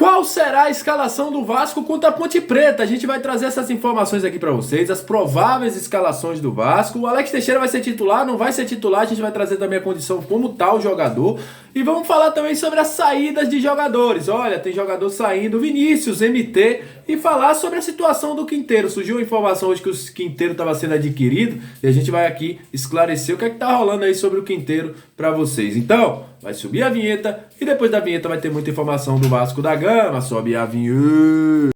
Qual será a escalação do Vasco contra a Ponte Preta? A gente vai trazer essas informações aqui para vocês, as prováveis escalações do Vasco. O Alex Teixeira vai ser titular, não vai ser titular, a gente vai trazer também a condição como tal jogador. E vamos falar também sobre as saídas de jogadores. Olha, tem jogador saindo, Vinícius, MT, e falar sobre a situação do Quinteiro. Surgiu a informação hoje que o Quinteiro estava sendo adquirido e a gente vai aqui esclarecer o que é que tá rolando aí sobre o Quinteiro para vocês. Então, vai subir a vinheta e depois da vinheta vai ter muita informação do Vasco da Gama. Sobe a vinheta.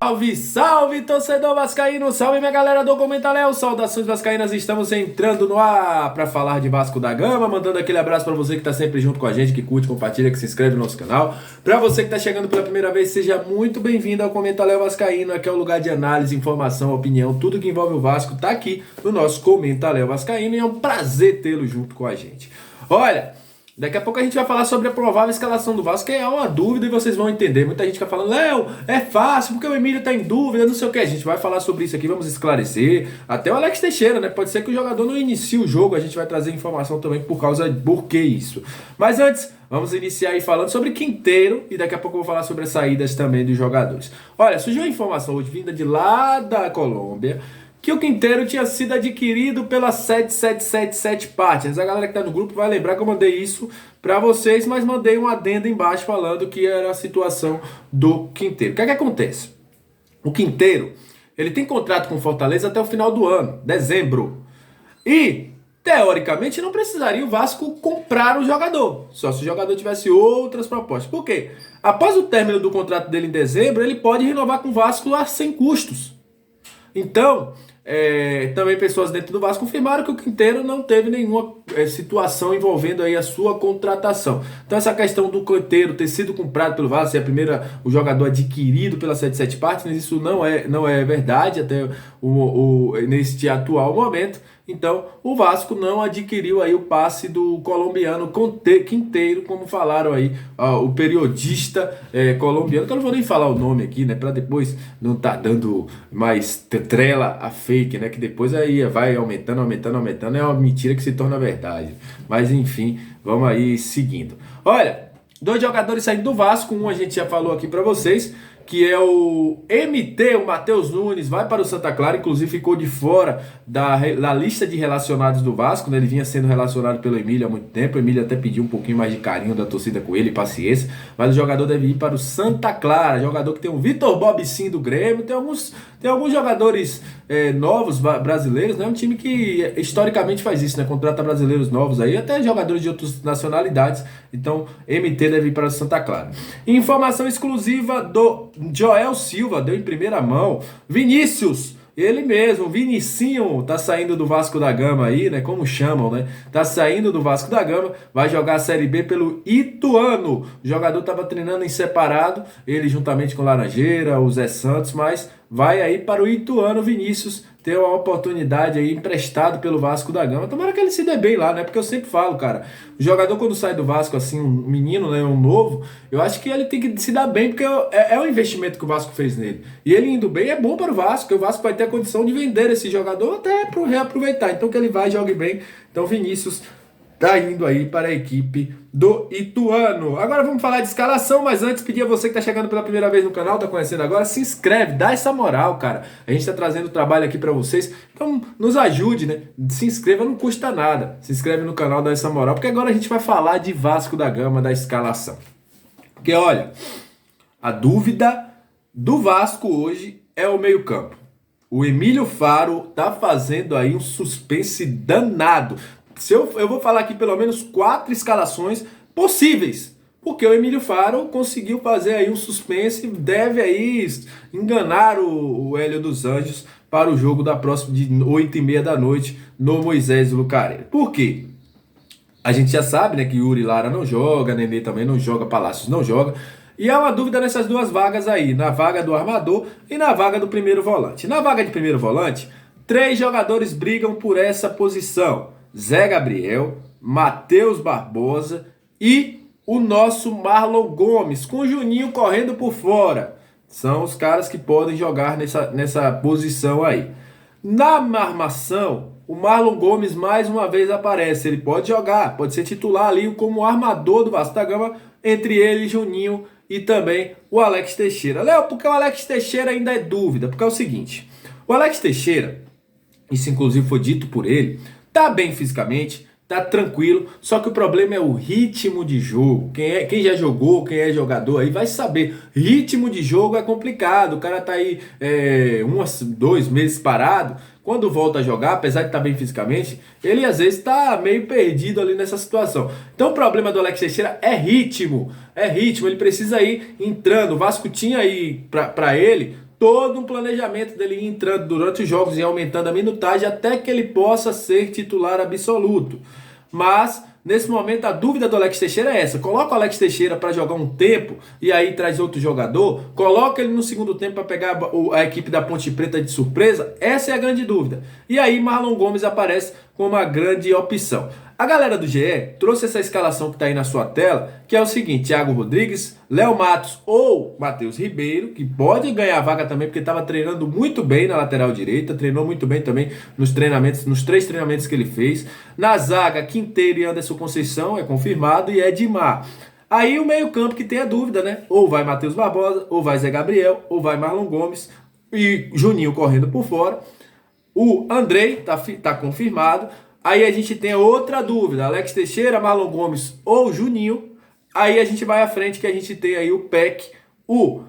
Salve, salve, torcedor vascaíno, salve minha galera do Comentaléu, saudações vascaínas, estamos entrando no ar para falar de Vasco da Gama, mandando aquele abraço para você que tá sempre junto com a gente, que curte, compartilha, que se inscreve no nosso canal. Para você que tá chegando pela primeira vez, seja muito bem-vindo ao Comentaléu Vascaíno, aqui é o lugar de análise, informação, opinião, tudo que envolve o Vasco tá aqui no nosso Comentaléu Vascaíno e é um prazer tê-lo junto com a gente. Olha, daqui a pouco a gente vai falar sobre a provável escalação do Vasco, que é uma dúvida e vocês vão entender. Muita gente fica falando, Léo, é fácil, porque o Emílio tá em dúvida, não sei o que. A gente vai falar sobre isso aqui, vamos esclarecer. Até o Alex Teixeira, né? Pode ser que o jogador não inicie o jogo, a gente vai trazer informação também por que isso. Mas antes, vamos iniciar aí falando sobre Quinteiro e daqui a pouco eu vou falar sobre as saídas também dos jogadores. Olha, surgiu uma informação hoje vinda de lá da Colômbia, que o Quinteiro tinha sido adquirido pela 7777 Partners. A galera que tá no grupo vai lembrar que eu mandei isso para vocês, mas mandei um adendo embaixo falando que era a situação do Quinteiro. O que é que acontece? O Quinteiro, ele tem contrato com o Fortaleza até o final do ano, dezembro. E, teoricamente, não precisaria o Vasco comprar o jogador, só se o jogador tivesse outras propostas. Por quê? Após o término do contrato dele em dezembro, ele pode renovar com o Vasco lá sem custos. Então, também pessoas dentro do Vasco confirmaram que o Quinteiro não teve nenhuma situação envolvendo aí a sua contratação. Então essa questão do Quinteiro ter sido comprado pelo Vasco, ser o jogador adquirido pela 77 Partners, isso não é verdade até neste atual momento. Então o Vasco não adquiriu aí o passe do colombiano Quinteiro, como falaram aí o periodista colombiano, que eu não vou nem falar o nome aqui, né, para depois não tá dando mais trela a fake, né, que depois aí vai aumentando, é uma mentira que se torna verdade. Mas enfim, vamos aí seguindo. Olha, 2 jogadores saindo do Vasco, um a gente já falou aqui para vocês, que é o MT, o Matheus Nunes, vai para o Santa Clara, inclusive ficou de fora da lista de relacionados do Vasco, né? Ele vinha sendo relacionado pelo Emílio há muito tempo, o Emílio até pediu um pouquinho mais de carinho da torcida com ele, paciência, mas o jogador deve ir para o Santa Clara, jogador que tem o Vitor Bobsin do Grêmio, tem alguns jogadores novos brasileiros, né? Um time que historicamente faz isso, né? Contrata brasileiros novos aí, até jogadores de outras nacionalidades, então MT deve ir para o Santa Clara. Informação exclusiva do Joel Silva, deu em primeira mão. Vinícius, ele mesmo, Vinicinho, tá saindo do Vasco da Gama aí, né? Como chamam, né? Tá saindo do Vasco da Gama, vai jogar a Série B pelo Ituano. O jogador tava treinando em separado, ele juntamente com o Laranjeira, o Zé Santos, mas vai aí para o Ituano, Vinícius, ter uma oportunidade aí emprestado pelo Vasco da Gama. Tomara que ele se dê bem lá, né? Porque eu sempre falo, cara, o jogador quando sai do Vasco, assim, um menino, né, um novo, eu acho que ele tem que se dar bem, porque é um investimento que o Vasco fez nele. E ele indo bem é bom para o Vasco, porque o Vasco vai ter a condição de vender esse jogador até para reaproveitar. Então que ele vai e jogue bem. Então Vinícius tá indo aí para a equipe do Ituano. Agora vamos falar de escalação, mas antes pedir a você que tá chegando pela primeira vez no canal, tá conhecendo agora, se inscreve, dá essa moral, cara. A gente tá trazendo trabalho aqui para vocês, então nos ajude, né? Se inscreva, não custa nada. Se inscreve no canal, dá essa moral, porque agora a gente vai falar de Vasco da Gama, da escalação. Porque olha, a dúvida do Vasco hoje é o meio-campo. O Emílio Faro tá fazendo aí um suspense danado. Eu vou falar aqui pelo menos 4 escalações possíveis, porque o Emílio Faro conseguiu fazer aí um suspense, deve aí enganar o Hélio dos Anjos para o jogo da próxima de 8h30 da noite no Moisés Lucarelli. Por quê? A gente já sabe, né, que Yuri Lara não joga, Nenê também não joga, Palácios não joga, e há uma dúvida nessas 2 vagas aí, na vaga do armador e na vaga do primeiro volante. Na vaga de primeiro volante, 3 jogadores brigam por essa posição: Zé Gabriel, Matheus Barbosa e o nosso Marlon Gomes, com o Juninho correndo por fora. São os caras que podem jogar nessa posição aí. Na armação, o Marlon Gomes mais uma vez aparece. Ele pode jogar, pode ser titular ali como armador do Vasco da Gama, entre ele, Juninho e também o Alex Teixeira. Léo, porque o Alex Teixeira ainda é dúvida? Porque é o seguinte, o Alex Teixeira, isso inclusive foi dito por ele, tá bem fisicamente, tá tranquilo, só que o problema é o ritmo de jogo. Quem já jogou, quem é jogador aí vai saber, ritmo de jogo é complicado, o cara tá aí 2 meses parado, quando volta a jogar, apesar de estar bem fisicamente, ele às vezes tá meio perdido ali nessa situação. Então o problema do Alex Teixeira é ritmo, ele precisa ir entrando. O Vasco tinha aí pra ele todo um planejamento dele ir entrando durante os jogos e aumentando a minutagem até que ele possa ser titular absoluto. Mas, nesse momento, a dúvida do Alex Teixeira é essa. Coloca o Alex Teixeira para jogar um tempo e aí traz outro jogador. Coloca ele no segundo tempo para pegar a equipe da Ponte Preta de surpresa. Essa é a grande dúvida. E aí Marlon Gomes aparece como uma grande opção. A galera do GE trouxe essa escalação que está aí na sua tela, que é o seguinte: Thiago Rodrigues, Léo Matos ou Matheus Ribeiro, que pode ganhar vaga também, porque estava treinando muito bem na lateral direita, treinou muito bem também nos treinamentos, nos 3 treinamentos que ele fez. Na zaga, Quinteiro e Anderson Conceição, é confirmado, e Edmar. Aí o meio-campo que tem a dúvida, né? Ou vai Matheus Barbosa, ou vai Zé Gabriel, ou vai Marlon Gomes e Juninho correndo por fora. O Andrei tá confirmado. Aí a gente tem outra dúvida: Alex Teixeira, Marlon Gomes ou Juninho. Aí a gente vai à frente, que a gente tem aí o Peck, o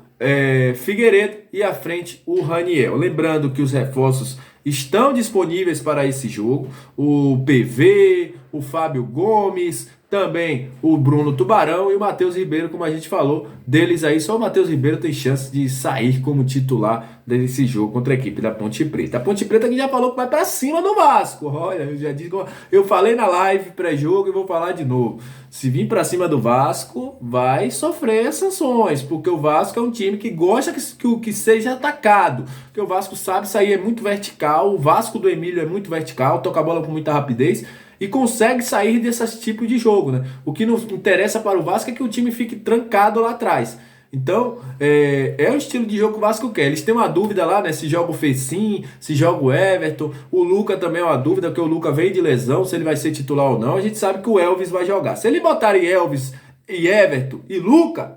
Figueiredo e à frente o Raniel. Lembrando que os reforços estão disponíveis para esse jogo: o PV, o Fábio Gomes, também o Bruno Tubarão e o Matheus Ribeiro, como a gente falou. Deles aí, só o Matheus Ribeiro tem chance de sair como titular desse jogo contra a equipe da Ponte Preta. A Ponte Preta que já falou que vai para cima do Vasco. Olha, eu já disse, eu falei na live pré-jogo e vou falar de novo. Se vir para cima do Vasco, vai sofrer sanções, porque o Vasco é um time que gosta que seja atacado, porque o Vasco sabe sair, é muito vertical. O Vasco do Emílio é muito vertical, toca a bola com muita rapidez e consegue sair desse tipo de jogo, né? O que não interessa para o Vasco é que o time fique trancado lá atrás. Então, é o estilo de jogo que o Vasco quer. Eles têm uma dúvida lá, né? Se joga o Fecim, se joga o Everton. O Luca também é uma dúvida, porque o Luca vem de lesão, se ele vai ser titular ou não. A gente sabe que o Elvis vai jogar. Se ele botarem Elvis e Everton e Luca,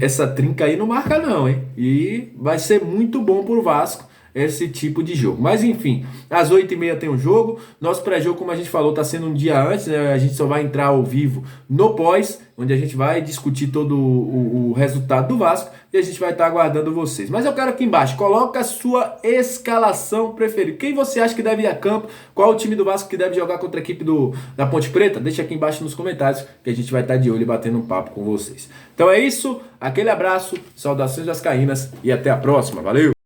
essa trinca aí não marca não, hein? E vai ser muito bom pro Vasco esse tipo de jogo. Mas enfim, às 8h30 tem um jogo. Nosso pré-jogo, como a gente falou, está sendo um dia antes, né? A gente só vai entrar ao vivo no pós, onde a gente vai discutir todo o resultado do Vasco e a gente vai estar aguardando vocês. Mas eu quero aqui embaixo, coloca a sua escalação preferida. Quem você acha que deve ir a campo? Qual o time do Vasco que deve jogar contra a equipe da Ponte Preta? Deixa aqui embaixo nos comentários que a gente vai estar de olho e batendo um papo com vocês. Então é isso, aquele abraço, saudações vascaínas e até a próxima. Valeu!